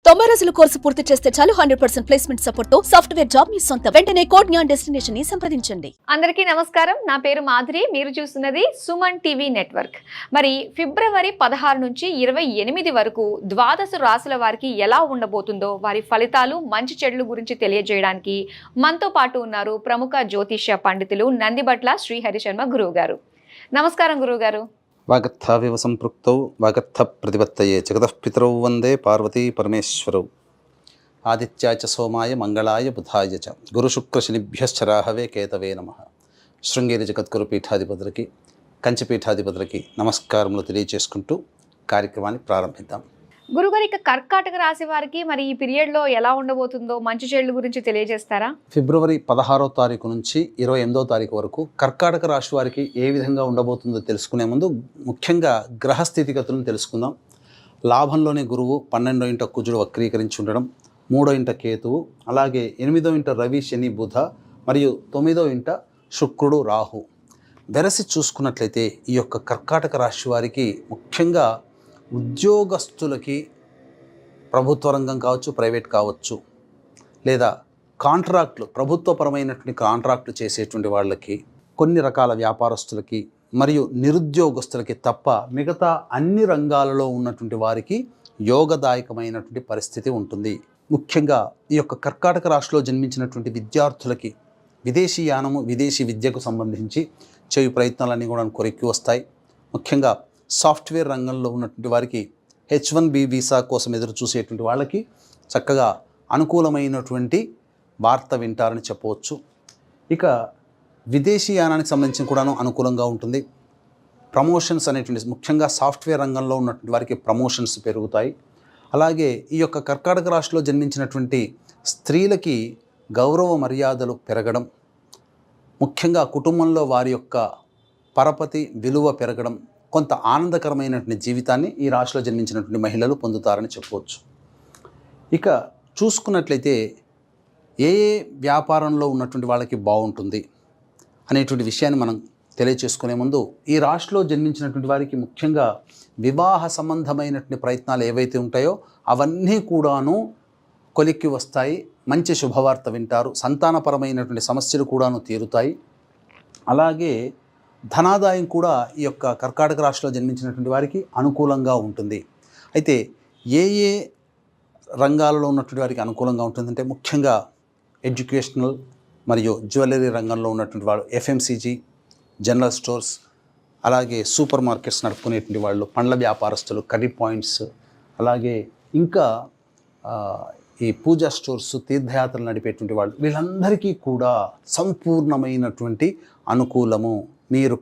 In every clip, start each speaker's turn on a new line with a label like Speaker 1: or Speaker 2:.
Speaker 1: 90 రోజుల కోర్సు పూర్తి చేస్తే చాలు 100% ప్లేస్మెంట్ సపోర్ట్ తో సాఫ్ట్వేర్ జాబ్ మీ సొంత. వెంటనే కోడ్ జ్ఞాన్ డెస్టినేషన్ ని సంప్రదించండి.
Speaker 2: అందరికీ నమస్కారం. నా పేరు మాధురి. మీరు చూస్తున్నది సుమన్ టీవీ నెట్వర్క్. మరి ఫిబ్రవరి 16 నుంచి 28 వరకు ద్వాదశ రాశుల వారికి ఎలా ఉండబోతుందో, వారి ఫలితాలు మంచి చెడుల గురించి తెలియజేయడానికి మనతో పాటు ఉన్నారు ప్రముఖ జ్యోతిష్య పండితులు నందిబట్ల శ్రీహరి శర్మ గురువు గారు. నమస్కారం గురువు గారు.
Speaker 3: వాగర్థావివ సంపృక్తౌ వాగర్థ ప్రతిపత్తయే జగతఃపితరౌ వందే పార్వతీ పరమేశ్వరౌ. ఆదిత్యాయ చ సోమాయ మంగళాయ బుధాయ చ గురుశుక్రశనిభ్యశ్చ రాహవే కేతవే నమః. శృంగేరి జగద్గురు పీఠాధిపతులకి, కంచి పీఠాధిపతులకి నమస్కారములు తెలియజేసుకుంటూ కార్యక్రమాన్ని ప్రారంభిద్దాం.
Speaker 2: గురుగారు, ఇక కర్కాటక రాశి వారికి మరి ఈ పీరియడ్ లో ఎలా ఉండబోతుందో, మంచి చెడుల గురించి తెలియజేస్తారా?
Speaker 3: ఫిబ్రవరి 16వ తారీఖు నుంచి 28వ తారీఖు వరకు కర్కాటక రాశి వారికి ఏ విధంగా ఉండబోతుందో తెలుసుకునే ముందు ముఖ్యంగా గ్రహ స్థితిగతులను తెలుసుకుందాం. లాభంలోని గురువు 12వ ఇంట కుజుడు వక్రీకరించి ఉండడం, 3వ ఇంట కేతువు, అలాగే 8వ ఇంట రవి శని బుధ మరియు 9వ ఇంట శుక్రుడు రాహు. వెరసి చూసుకున్నట్లయితే ఈ యొక్క కర్కాటక రాశి వారికి ముఖ్యంగా ఉద్యోగస్తులకి, ప్రభుత్వ రంగం కావచ్చు, ప్రైవేట్ కావచ్చు, లేదా కాంట్రాక్టులు, ప్రభుత్వపరమైనటువంటి కాంట్రాక్టులు చేసేటువంటి వాళ్ళకి, కొన్ని రకాల వ్యాపారస్తులకి మరియు నిరుద్యోగస్తులకి తప్ప మిగతా అన్ని రంగాలలో ఉన్నటువంటి వారికి యోగదాయకమైనటువంటి పరిస్థితి ఉంటుంది. ముఖ్యంగా ఈ యొక్క కర్కాటక రాశిలో జన్మించినటువంటి విద్యార్థులకి విదేశీ యానము, విదేశీ విద్యకు సంబంధించి చేయు ప్రయత్నాలన్నీ కూడా కొరెక్కి వస్తాయి. ముఖ్యంగా సాఫ్ట్వేర్ రంగంలో ఉన్నటువంటి వారికి H1B వీసా కోసం ఎదురు చూసేటువంటి వాళ్ళకి చక్కగా అనుకూలమైనటువంటి వార్త వింటారని చెప్పవచ్చు. ఇక విదేశీ యానానికి సంబంధించి కూడాను అనుకూలంగా ఉంటుంది. ప్రమోషన్స్ అనేటువంటి, ముఖ్యంగా సాఫ్ట్వేర్ రంగంలో ఉన్నటువంటి వారికి ప్రమోషన్స్ పెరుగుతాయి. అలాగే ఈ యొక్క కర్కాటక రాశిలో జన్మించినటువంటి స్త్రీలకి గౌరవ మర్యాదలు పెరగడం, ముఖ్యంగా కుటుంబంలో వారి యొక్క పరపతి విలువ పెరగడం, కొంత ఆనందకరమైనటువంటి జీవితాన్ని ఈ రాశిలో జన్మించినటువంటి మహిళలు పొందుతారని చెప్పవచ్చు. ఇక చూసుకున్నట్లయితే ఏ వ్యాపారంలో ఉన్నటువంటి వాళ్ళకి బాగుంటుంది అనేటువంటి విషయాన్ని మనం తెలియచేసుకునే ముందు, ఈ రాశిలో జన్మించినటువంటి వారికి ముఖ్యంగా వివాహ సంబంధమైనటువంటి ప్రయత్నాలు ఏవైతే ఉంటాయో అవన్నీ కూడాను కొలిక్కి వస్తాయి. మంచి శుభవార్త వింటారు. సంతానపరమైనటువంటి సమస్యలు కూడాను తీరుతాయి. అలాగే ధనాదాయం కూడా ఈ యొక్క కర్కాటక రాశిలో జన్మించినటువంటి వారికి అనుకూలంగా ఉంటుంది. అయితే ఏ ఏ రంగాలలో ఉన్నటువంటి వారికి అనుకూలంగా ఉంటుందంటే, ముఖ్యంగా ఎడ్యుకేషనల్ మరియు జ్యువెలరీ రంగంలో ఉన్నటువంటి వాళ్ళు, FMCG, జనరల్ స్టోర్స్, అలాగే సూపర్ మార్కెట్స్ నడుపుకునేటువంటి వాళ్ళు, పండ్ల వ్యాపారస్తులు, కర్రీ పాయింట్స్, అలాగే ఇంకా ఈ పూజా స్టోర్స్, తీర్థయాత్రలు నడిపేటువంటి వాళ్ళు, వీళ్ళందరికీ కూడా సంపూర్ణమైనటువంటి అనుకూలము. మీరు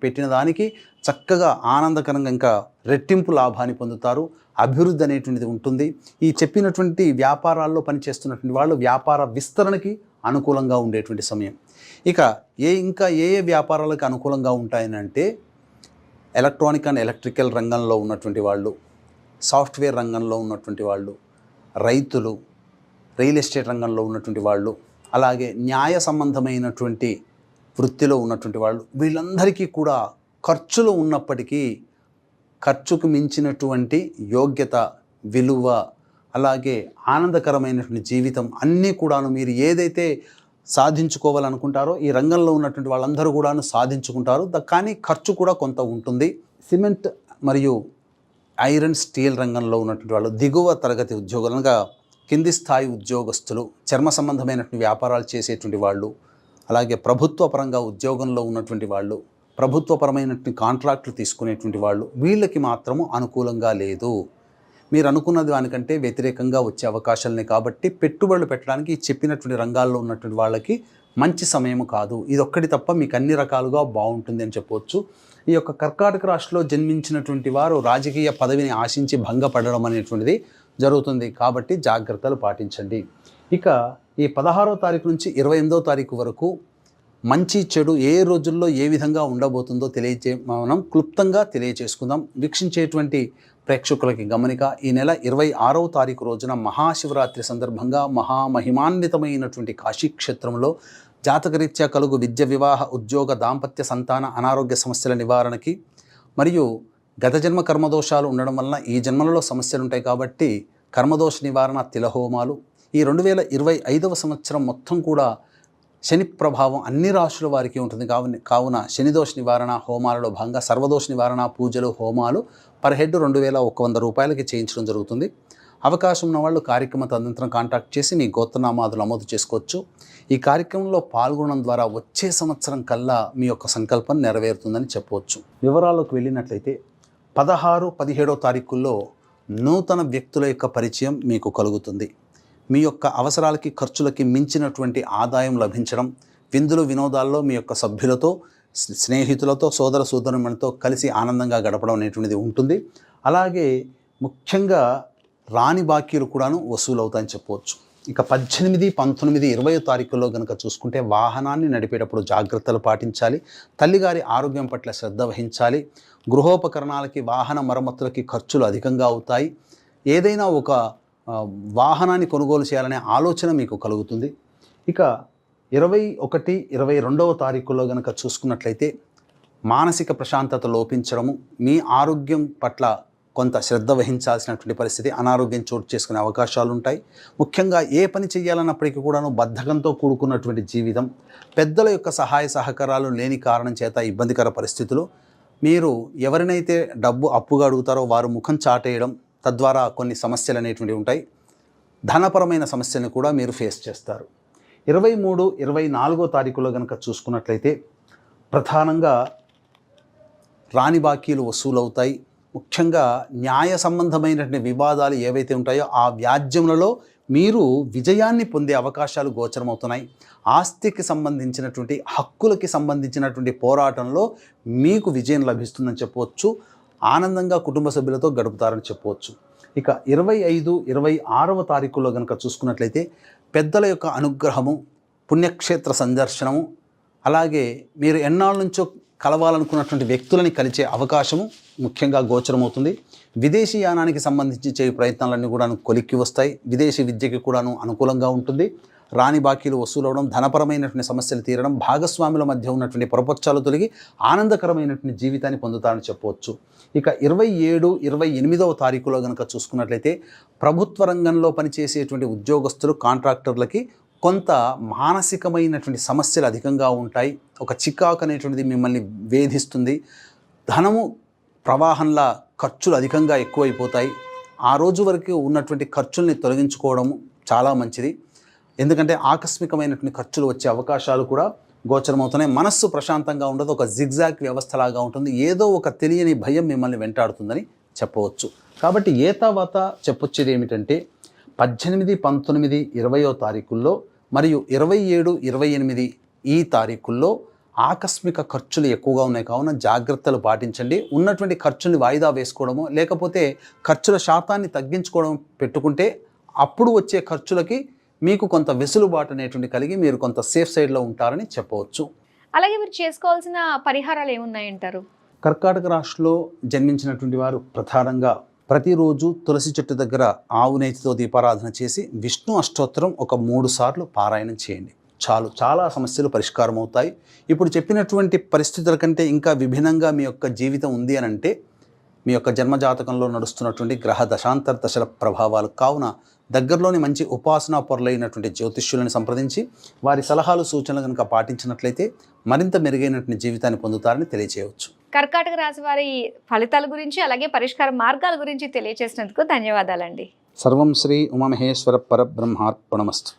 Speaker 3: పెట్టిన దానికి చక్కగా ఆనందకరంగా ఇంకా రెట్టింపు లాభాన్ని పొందుతారు. అభివృద్ధి అనేటువంటిది ఉంటుంది. ఈ చెప్పినటువంటి వ్యాపారాల్లో పనిచేస్తున్నటువంటి వాళ్ళు వ్యాపార విస్తరణకి అనుకూలంగా ఉండేటువంటి సమయం. ఇక ఇంకా ఏ వ్యాపారాలకు అనుకూలంగా ఉంటాయనంటే, ఎలక్ట్రానిక్ అండ్ ఎలక్ట్రికల్ రంగంలో ఉన్నటువంటి వాళ్ళు, సాఫ్ట్వేర్ రంగంలో ఉన్నటువంటి వాళ్ళు, రైతులు, రియల్ ఎస్టేట్ రంగంలో ఉన్నటువంటి వాళ్ళు, అలాగే న్యాయ సంబంధమైనటువంటి వృత్తిలో ఉన్నటువంటి వాళ్ళు, వీళ్ళందరికీ కూడా ఖర్చులు ఉన్నప్పటికీ ఖర్చుకు మించినటువంటి యోగ్యత, విలువ, అలాగే ఆనందకరమైనటువంటి జీవితం అన్నీ కూడాను మీరు ఏదైతే సాధించుకోవాలనుకుంటారో ఈ రంగంలో ఉన్నటువంటి వాళ్ళందరూ కూడాను సాధించుకుంటారు. కానీ ఖర్చు కూడా కొంత ఉంటుంది. సిమెంట్ మరియు ఐరన్ స్టీల్ రంగంలో ఉన్నటువంటి వాళ్ళు, దిగువ తరగతి ఉద్యోగులుగా కింది స్థాయి ఉద్యోగస్తులు, చర్మ సంబంధమైనటువంటి వ్యాపారాలు చేసేటువంటి వాళ్ళు, అలాగే ప్రభుత్వ పరంగా ఉద్యోగంలో ఉన్నటువంటి వాళ్ళు, ప్రభుత్వపరమైనటువంటి కాంట్రాక్టులు తీసుకునేటువంటి వాళ్ళు, వీళ్ళకి మాత్రము అనుకూలంగా లేదు. మీరు అనుకున్న దానికంటే వ్యతిరేకంగా వచ్చే అవకాశాలనే. కాబట్టి పెట్టుబడులు పెట్టడానికి చెప్పినటువంటి రంగాల్లో ఉన్నటువంటి వాళ్ళకి మంచి సమయం కాదు. ఇదొక్కటి తప్ప మీకు అన్ని రకాలుగా బాగుంటుంది అని చెప్పవచ్చు. ఈ యొక్క కర్కాటక రాశిలో జన్మించినటువంటి వారు రాజకీయ పదవిని ఆశించి భంగపడడం అనేటువంటిది జరుగుతుంది. కాబట్టి జాగ్రత్తలు పాటించండి. ఇక ఈ 16వ తారీఖు నుంచి 28వ తారీఖు వరకు మంచి చెడు ఏ రోజుల్లో ఏ విధంగా ఉండబోతుందో మనం క్లుప్తంగా తెలియజేసుకుందాం. వీక్షించేటువంటి ప్రేక్షకులకి గమనిక, ఈ నెల 26వ తారీఖు రోజున మహాశివరాత్రి సందర్భంగా మహామహిమాన్వితమైనటువంటి కాశీక్షేత్రంలో జాతకరీత్యా కలుగు విద్య, వివాహ, ఉద్యోగ, దాంపత్య, సంతాన, అనారోగ్య సమస్యల నివారణకి మరియు గత జన్మ కర్మదోషాలు ఉండడం వలన ఈ జన్మలలో సమస్యలు ఉంటాయి. కాబట్టి కర్మదోష నివారణ తిలహోమాలు. ఈ 2025వ సంవత్సరం మొత్తం కూడా శని ప్రభావం అన్ని రాశుల వారికి ఉంటుంది. కావున శనిదోష నివారణ హోమాలలో భాగంగా సర్వదోష నివారణ పూజలు హోమాలు పర్ హెడ్ 2100 రూపాయలకి చేయించడం జరుగుతుంది. అవకాశం ఉన్న వాళ్ళు కార్యక్రమ తదనంతరం కాంటాక్ట్ చేసి మీ గోత్రనామాదులు నమోదు చేసుకోవచ్చు. ఈ కార్యక్రమంలో పాల్గొనడం ద్వారా వచ్చే సంవత్సరం కల్లా మీ యొక్క సంకల్పం నెరవేరుతుందని చెప్పవచ్చు. వివరాల్లోకి వెళ్ళినట్లయితే 16, 17వ తారీఖుల్లో నూతన వ్యక్తుల యొక్క పరిచయం మీకు కలుగుతుంది. మీ యొక్క అవసరాలకి ఖర్చులకి మించినటువంటి ఆదాయం లభించడం, విందులు వినోదాల్లో మీ యొక్క సభ్యులతో స్నేహితులతో సోదర సోదరులతో కలిసి ఆనందంగా గడపడం అనేటువంటిది ఉంటుంది. అలాగే ముఖ్యంగా రాని బాకీలు కూడాను వసూలవుతాయని చెప్పవచ్చు. ఇక 18, 19, 20 తారీఖుల్లో కనుక చూసుకుంటే వాహనాన్ని నడిపేటప్పుడు జాగ్రత్తలు పాటించాలి. తల్లిగారి ఆరోగ్యం పట్ల శ్రద్ధ వహించాలి. గృహోపకరణాలకి వాహన మరమ్మతులకి ఖర్చులు అధికంగా అవుతాయి. ఏదైనా ఒక వాహనాన్ని కొనుగోలు చేయాలనే ఆలోచన మీకు కలుగుతుంది. ఇక 21, 22వ తారీఖుల్లో కనుక చూసుకున్నట్లయితే మానసిక ప్రశాంతత లోపించడము, మీ ఆరోగ్యం పట్ల కొంత శ్రద్ధ వహించాల్సినటువంటి పరిస్థితి, అనారోగ్యం చోటు చేసుకునే అవకాశాలు ఉంటాయి. ముఖ్యంగా ఏ పని చేయాలన్నప్పటికీ కూడాను బద్ధకంతో కూడుకున్నటువంటి జీవితం, పెద్దల యొక్క సహాయ సహకారాలు లేని కారణం చేత ఇబ్బందికర పరిస్థితులు, మీరు ఎవరినైతే డబ్బు అప్పుగా అడుగుతారో వారు ముఖం చాటేయడం, తద్వారా కొన్ని సమస్యలు అనేటువంటివి ఉంటాయి. ధనపరమైన సమస్యలను కూడా మీరు ఫేస్ చేస్తారు. 23, 24వ తారీఖులో కనుక చూసుకున్నట్లయితే ప్రధానంగా రాని బాకీలు వసూలవుతాయి. ముఖ్యంగా న్యాయ సంబంధమైనటువంటి వివాదాలు ఏవైతే ఉంటాయో ఆ వ్యాజ్యములలో మీరు విజయాన్ని పొందే అవకాశాలు గోచరమవుతున్నాయి. ఆస్తికి సంబంధించినటువంటి హక్కులకి సంబంధించినటువంటి పోరాటంలో మీకు విజయం లభిస్తుందని చెప్పవచ్చు. ఆనందంగా కుటుంబ సభ్యులతో గడుపుతారని చెప్పవచ్చు. ఇక 25, 26వ తారీఖుల్లో కనుక చూసుకున్నట్లయితే పెద్దల యొక్క అనుగ్రహము, పుణ్యక్షేత్ర సందర్శనము, అలాగే మీరు ఎన్నాళ్ళ నుంచో కలవాలనుకున్నటువంటి వ్యక్తులని కలిసే అవకాశము ముఖ్యంగా గోచరమవుతుంది. విదేశీ యానానికి సంబంధించి చేయు ప్రయత్నాలన్నీ కూడా కొలిక్కి వస్తాయి. విదేశీ విద్యకి కూడాను అనుకూలంగా ఉంటుంది. రాని బాకీలు వసూలవడం, ధనపరమైనటువంటి సమస్యలు తీరడం, భాగస్వాముల మధ్య ఉన్నటువంటి పొరపచ్చాలు తొలగి ఆనందకరమైనటువంటి జీవితాన్ని పొందుతారని చెప్పవచ్చు. ఇక 27, 28వ తారీఖులో కనుక చూసుకున్నట్లయితే ప్రభుత్వ రంగంలో పనిచేసేటువంటి ఉద్యోగస్తులు, కాంట్రాక్టర్లకి కొంత మానసికమైనటువంటి సమస్యలు అధికంగా ఉంటాయి. ఒక చికాకు అనేటువంటిది మిమ్మల్ని వేధిస్తుంది. ధనము ప్రవాహంలా ఖర్చులు అధికంగా ఎక్కువైపోతాయి. ఆ రోజు వరకు ఉన్నటువంటి ఖర్చుల్ని తొలగించుకోవడము చాలా మంచిది. ఎందుకంటే ఆకస్మికమైనటువంటి ఖర్చులు వచ్చే అవకాశాలు కూడా గోచరమవుతున్నాయి. మనస్సు ప్రశాంతంగా ఉండదు, ఒక జిగ్జాగ్ వ్యవస్థలాగా ఉంటుంది. ఏదో ఒక తెలియని భయం మిమ్మల్ని వెంటాడుతుందని చెప్పవచ్చు. కాబట్టి తర్వాత చెప్పొచ్చేది ఏమిటంటే 18, 19, 20వ తారీఖుల్లో మరియు 27, 28 ఈ తారీఖుల్లో ఆకస్మిక ఖర్చులు ఎక్కువగా ఉన్నాయి. కావున జాగ్రత్తలు పాటించండి. ఉన్నటువంటి ఖర్చుల్ని వాయిదా వేసుకోవడము, లేకపోతే ఖర్చుల శాతాన్ని తగ్గించుకోవడం పెట్టుకుంటే అప్పుడు వచ్చే ఖర్చులకి మీకు కొంత వెసులుబాటు అనేటువంటి కలిగి మీరు కొంత సేఫ్ సైడ్లో ఉంటారని చెప్పవచ్చు.
Speaker 2: అలాగే మీరు చేసుకోవాల్సిన పరిహారాలు ఏమున్నాయంటారు?
Speaker 3: కర్కాటక రాశిలో జన్మించినటువంటి వారు ప్రధానంగా ప్రతిరోజు తులసి చెట్టు దగ్గర ఆవు నేతితో దీపారాధన చేసి విష్ణు అష్టోత్తరం ఒక 3 సార్లు పారాయణం చేయండి. చాలా సమస్యలు పరిష్కారం అవుతాయి. ఇప్పుడు చెప్పినటువంటి పరిస్థితుల కంటే ఇంకా విభిన్నంగా మీ యొక్క జీవితం ఉంది అని అంటే మీ యొక్క జన్మజాతకంలో నడుస్తున్నటువంటి గ్రహ దశాంతర దశల ప్రభావాలు. కావున దగ్గరలోని మంచి ఉపాసనా పొరలైనటువంటి జ్యోతిష్యులను సంప్రదించి వారి సలహాలు సూచనలు కనుక పాటించినట్లయితే మరింత మెరుగైనటువంటి జీవితాన్ని పొందుతారని తెలియజేయవచ్చు.
Speaker 2: కర్కాటక రాశి వారి ఫలితాల గురించి అలాగే పరిష్కార మార్గాల గురించి తెలియజేసినందుకు ధన్యవాదాలండి.
Speaker 3: సర్వం శ్రీ ఉమామహేశ్వర పరబ్రహ్మార్పణమస్తు.